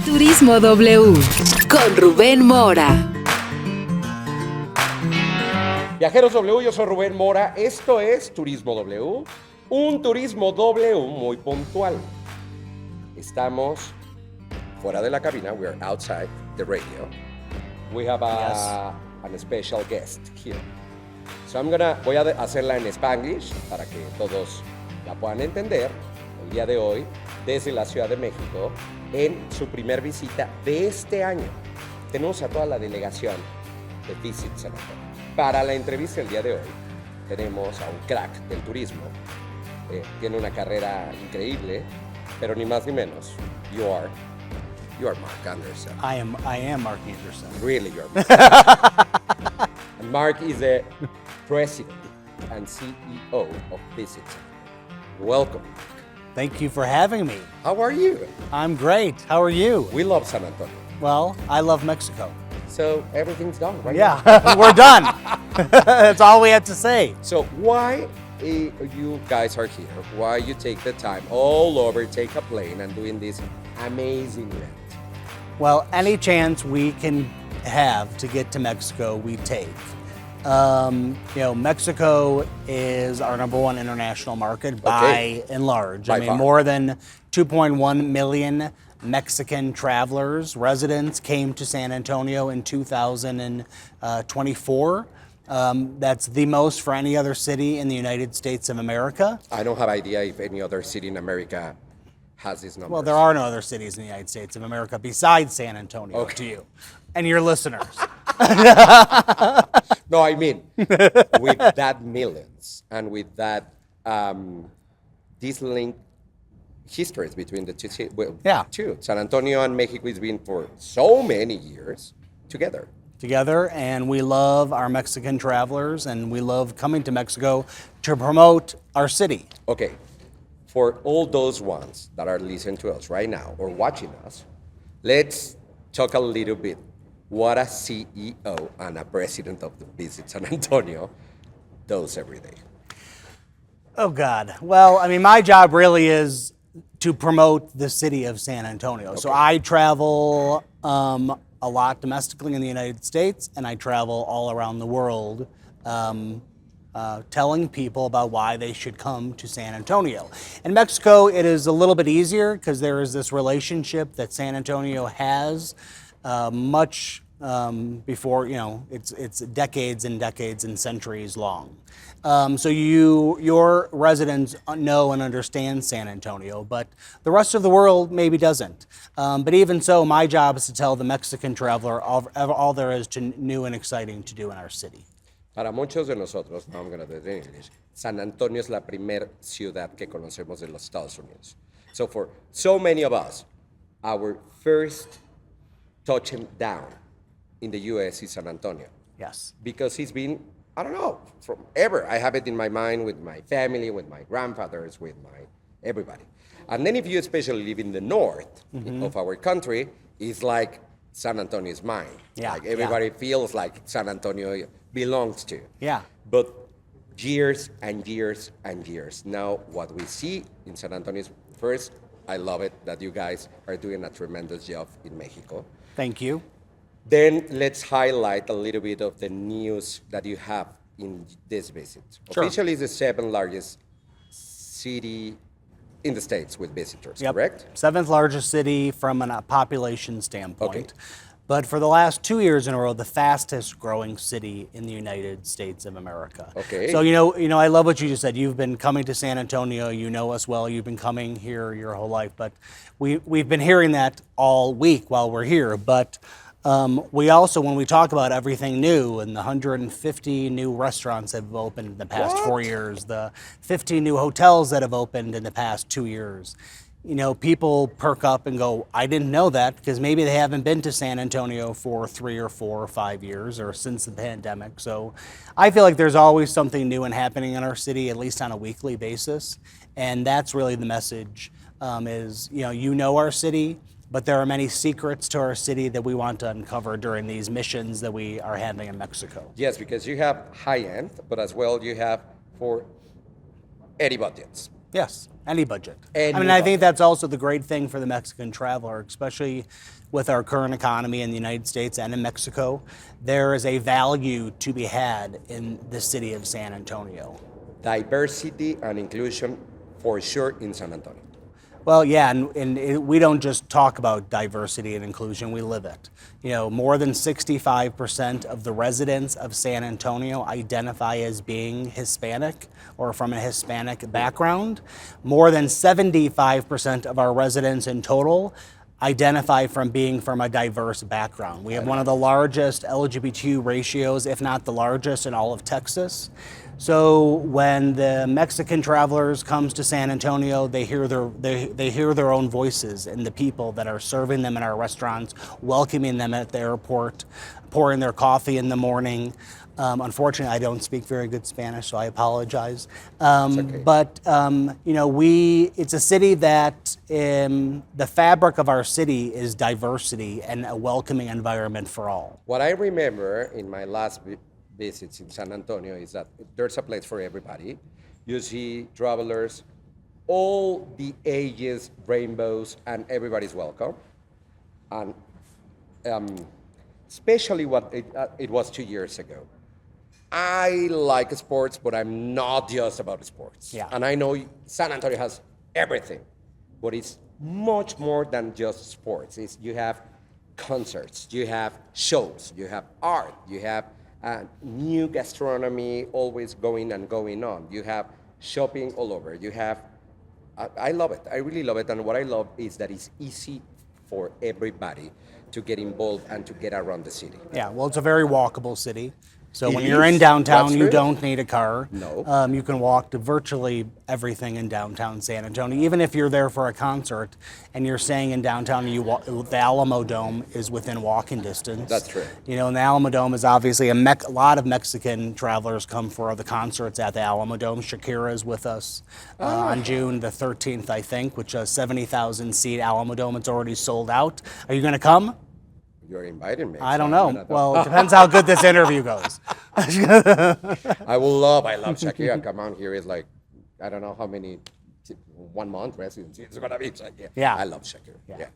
Turismo W con Rubén Mora. Viajeros W, yo soy Rubén Mora. Esto es Turismo W, un Turismo W muy puntual. Estamos fuera de la cabina. We are outside the radio. We have a special guest here. So voy a hacerla en Spanglish para que todos la puedan entender. El día de hoy, desde la Ciudad de México, en su primer visita de este año. Tenemos a toda la delegación de Visit San Antonio. Para la entrevista el día de hoy, tenemos a un crack del turismo. Tiene una carrera increíble, pero ni más ni menos. You are Mark Anderson. I am Mark Anderson. Really, you're Mark. And Mark is the president and CEO of Visit. Welcome. Thank you for having me. How are you? I'm great. How are you? We love San Antonio. Well, I love Mexico. So everything's done, right? Yeah, we're done. That's all we have to say. So why you guys are here? Why you take the time all over, take a plane and doing this amazing event? Well, any chance we can have to get to Mexico, we take. Mexico is our number one international market by and large. By far. More than 2.1 million Mexican travelers, residents came to San Antonio in 2024. That's the most for any other city in the United States of America. I don't have idea if any other city in America has this number. Well, there are no other cities in the United States of America besides San Antonio to you and your listeners. No, I mean, with that millions and with that, these link histories between the two cities. Well, two. San Antonio and Mexico has been for so many years together. And we love our Mexican travelers, and we love coming to Mexico to promote our city. Okay, for all those ones that are listening to us right now or watching us, let's talk a little bit what a CEO and a president of the Visit San Antonio does every day. Oh, God. Well, I mean, my job really is to promote the city of San Antonio. Okay. So I travel a lot domestically in the United States, and I travel all around the world telling people about why they should come to San Antonio. In Mexico, it is a little bit easier because there is this relationship that San Antonio has much before, it's decades and decades and centuries long. So your residents know and understand San Antonio, but the rest of the world maybe doesn't. But even so, my job is to tell the Mexican traveler all there is to new and exciting to do in our city. Para muchos de nosotros, now I'm going to do it in English, San Antonio es la primer ciudad que conocemos de los Estados Unidos. So for so many of us, our first touching down in the U.S. is San Antonio. Yes. Because it's been, I don't know, from ever. I have it in my mind with my family, with my grandfathers, with my everybody. And then if you especially live in the north of our country, it's like San Antonio is mine. Yeah. Like everybody feels like San Antonio belongs to. Yeah. But years and years and years. Now what we see in San Antonio is, first, I love it that you guys are doing a tremendous job in Mexico. Thank you. Then let's highlight a little bit of the news that you have in this visit. Sure. Officially, it's the 7th largest city in the States with visitors, correct? 7th largest city from a population standpoint. Okay. But for the last 2 years in a row, the fastest growing city in the United States of America. Okay. So, I love what you just said. You've been coming to San Antonio. You know us well. You've been coming here your whole life. But we've been hearing that all week while we're here. But we also, when we talk about everything new, and the 150 new restaurants that have opened in the past 4 years, the 50 new hotels that have opened in the past 2 years, people perk up and go, I didn't know that, because maybe they haven't been to San Antonio for 3 or 4 or 5 years or since the pandemic. So I feel like there's always something new and happening in our city, at least on a weekly basis. And that's really the message is, our city, but there are many secrets to our city that we want to uncover during these missions that we are having in Mexico. Yes, because you have high end, but as well you have for any budgets. Yes, any budget. Any I mean, I budget. think that's also the great thing for the Mexican traveler, especially with our current economy in the United States and in Mexico. There is a value to be had in the city of San Antonio. Diversity and inclusion for sure in San Antonio. Well, yeah, we don't just talk about diversity and inclusion, we live it. You know, more than 65% of the residents of San Antonio identify as being Hispanic or from a Hispanic background. More than 75% of our residents in total identify from being from a diverse background. We have one of the largest LGBTQ ratios, if not the largest, in all of Texas. So when the Mexican travelers comes to San Antonio, they hear their own voices and the people that are serving them in our restaurants, welcoming them at the airport, pouring their coffee in the morning. Unfortunately, I don't speak very good Spanish, so I apologize. okay. But you know, it's a city that the fabric of our city is diversity and a welcoming environment for all. What I remember in my last visits in San Antonio is that there's a place for everybody. You see travelers, all the ages, rainbows, and everybody's welcome. And especially what it was 2 years ago. I like sports, but I'm not just about sports. Yeah. And I know San Antonio has everything, but it's much more than just sports. You have concerts, you have shows, you have art, you have new gastronomy always going and going on. You have shopping all over. You have, I love it. I really love it. And what I love is that it's easy for everybody to get involved and to get around the city. Yeah, well, it's a very walkable city. So It when you're is. in downtown, That's you true. don't need a car. No. You can walk to virtually everything in downtown San Antonio. Even if you're there for a concert and you're staying in downtown, the Alamo Dome is within walking distance. That's true. You know, and the Alamo Dome is obviously a lot of Mexican travelers come for the concerts at the Alamo Dome. Shakira is with us on June the 13th, I think, which is a 70,000 seat Alamo Dome. It's already sold out. Are you going to come? You're inviting me. I don't so I'm know. gonna- Well, it depends how good this interview goes. I love Shakira. Come on, here is like, I don't know how many, 1 month residency it's gonna be. So, Yeah. I love Shakira. Yeah.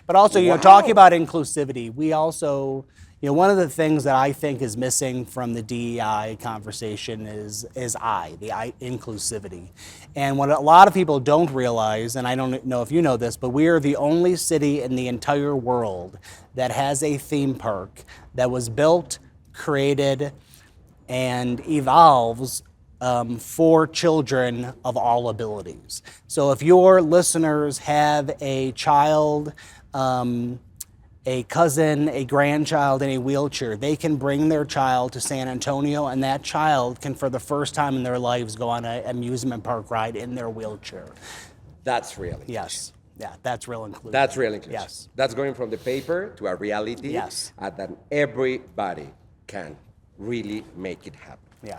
But also, you know, Wow. talking about inclusivity, we also, you know, one of the things that I think is missing from the DEI conversation is the inclusivity. And what a lot of people don't realize, and I don't know if you know this, but we are the only city in the entire world that has a theme park that was built, created, and evolves for children of all abilities. So if your listeners have a child, a cousin, a grandchild in a wheelchair, they can bring their child to San Antonio, and that child can, for the first time in their lives, go on an amusement park ride in their wheelchair. That's real inclusion. Yes. Yeah, that's real inclusion. That's real inclusion. Yes. That's going from the paper to a reality. Yes. And that everybody can really make it happen. Yeah.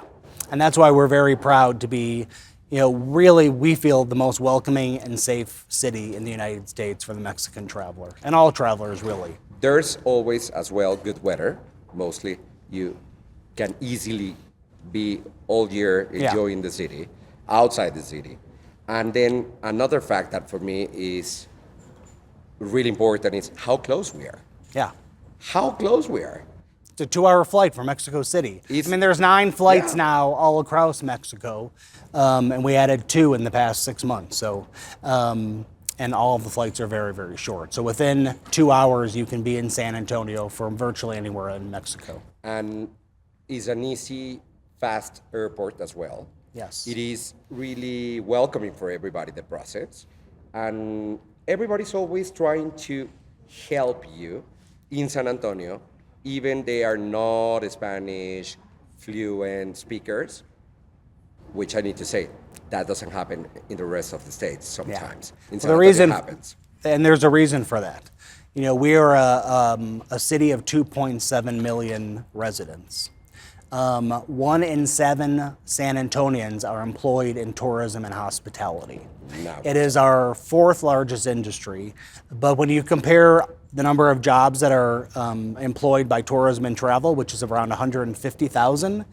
And that's why we're very proud to be, you know, really, we feel the most welcoming and safe city in the United States for the Mexican traveler, and all travelers, really. There's always as well good weather. Mostly you can easily be all year Yeah. enjoying the city, outside the city. And then another fact that for me is really important is how close we are. Yeah. How close we are. It's a 2-hour flight from Mexico City. It's- I mean, there's 9 flights Yeah. now all across Mexico, and we added 2 in the past 6 months. So, and all of the flights are very, very short. So within 2 hours, you can be in San Antonio from virtually anywhere in Mexico. And it's an easy, fast airport as well. Yes. It is really welcoming for everybody, the process. And everybody's always trying to help you in San Antonio, even they are not Spanish fluent speakers, which I need to say, that doesn't happen in the rest of the states sometimes. In San The Antonio reason, it happens. and there's a reason for that. You know, we are a city of 2.7 million residents. 1 in 7 San Antonians are employed in tourism and hospitality. No. It is our 4th largest industry, but when you compare the number of jobs that are employed by tourism and travel, which is around 150,000,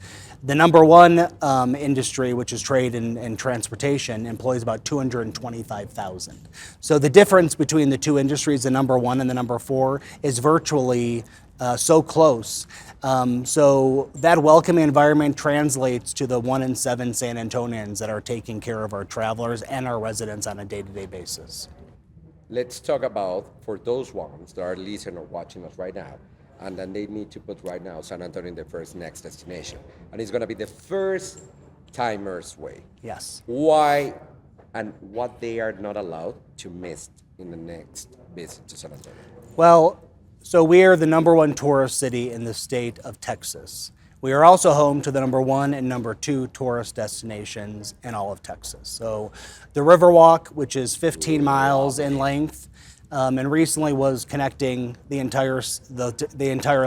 The number one industry, which is trade and transportation, employs about 225,000. So the difference between the two industries, the number one and the number four, is virtually so close. So that welcoming environment translates to the 1 in 7 San Antonians that are taking care of our travelers and our residents on a day-to-day basis. Let's talk about, for those ones that are listening or watching us right now, and then they need to put right now San Antonio in the first next destination. And it's gonna be the first timers way. Yes. Why and what they are not allowed to miss in the next visit to San Antonio. Well, so we are the number one tourist city in the state of Texas. We are also home to the number one and number two tourist destinations in all of Texas. So the Riverwalk, which is 15 miles in length, and recently was connecting the entire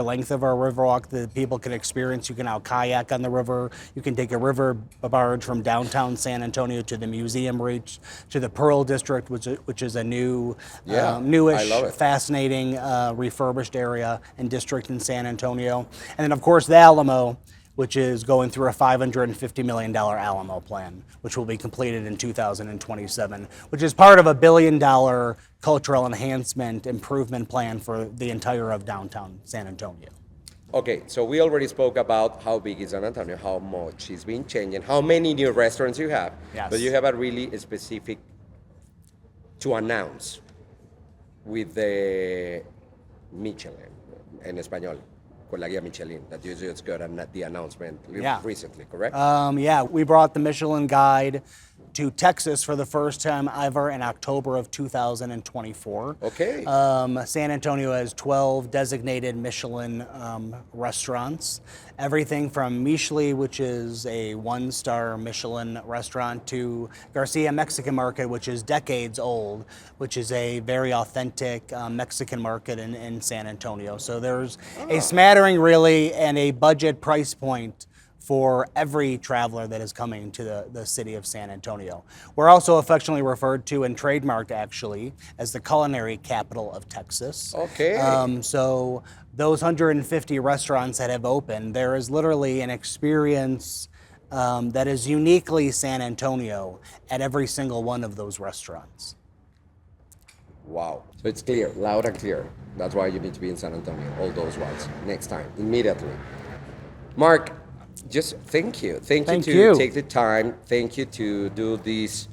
length of our Riverwalk that people can experience. You can now kayak on the river. You can take a river barge from downtown San Antonio to the museum reach, to the Pearl District, which is a newish, I love it. fascinating, refurbished area and district in San Antonio. And then, of course, the Alamo, which is going through a $550 million Alamo plan, which will be completed in 2027, which is part of a $1 billion cultural enhancement improvement plan for the entire of downtown San Antonio. Okay, so we already spoke about how big is San Antonio, how much it's been changing, how many new restaurants you have, Yes. but you have a really specific to announce with the Michelin, en español, con la guía Michelin, that you just got the announcement recently, correct? Yeah, we brought the Michelin Guide to Texas for the first time ever in October of 2024. Okay. San Antonio has 12 designated Michelin restaurants. Everything from Michelin, which is a 1-star Michelin restaurant, to Garcia Mexican Market, which is decades old, which is a very authentic Mexican market in San Antonio. So there's a smattering, really, and a budget price point for every traveler that is coming to the city of San Antonio. We're also affectionately referred to and trademarked, actually, as the culinary capital of Texas. Okay. So those 150 restaurants that have opened, there is literally an experience that is uniquely San Antonio at every single one of those restaurants. Wow. So it's clear, loud and clear. That's why you need to be in San Antonio, all those ones, next time, immediately. Mark, just thank you. Thank you to take the time. Thank you to do this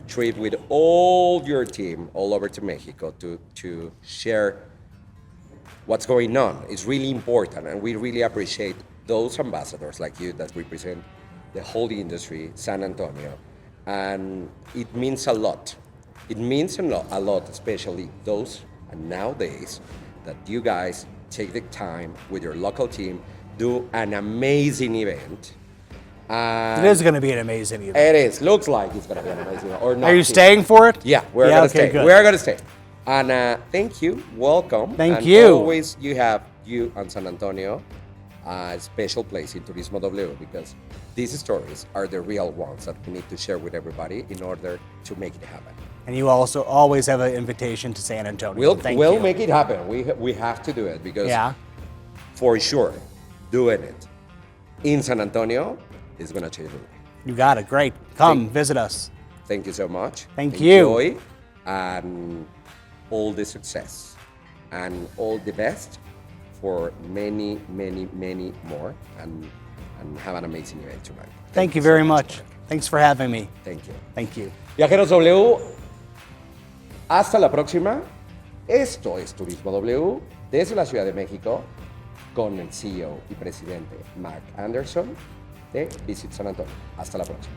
trip with all your team all over to Mexico to share what's going on. It's really important, and we really appreciate those ambassadors like you that represent the whole industry, San Antonio, and it means a lot. It means a lot, especially those, and nowadays, that you guys take the time with your local team, do an amazing event. It is going to be an amazing event. It is. Looks like it's going to be an amazing event. Or not. Are you staying for it? Yeah, we're going to stay. Good. We're going to stay. And thank you. Welcome. Thank you. Always you and San Antonio a special place in Turismo W, because these stories are the real ones that we need to share with everybody in order to make it happen. And you also always have an invitation to San Antonio. We'll make it happen. We have to do it, because for sure, doing it in San Antonio is going to change the way. You got it. Great. Come visit us. Thank you so much. Thank you. Enjoy, and all the success and all the best for many, many, many more, and have an amazing event tonight. Thank you very much. Thanks for having me. Thank you. Thank you. Viajeros W, hasta la próxima. Esto es Turismo W desde la Ciudad de México, con el CEO y presidente Mark Anderson de Visit San Antonio. Hasta la próxima.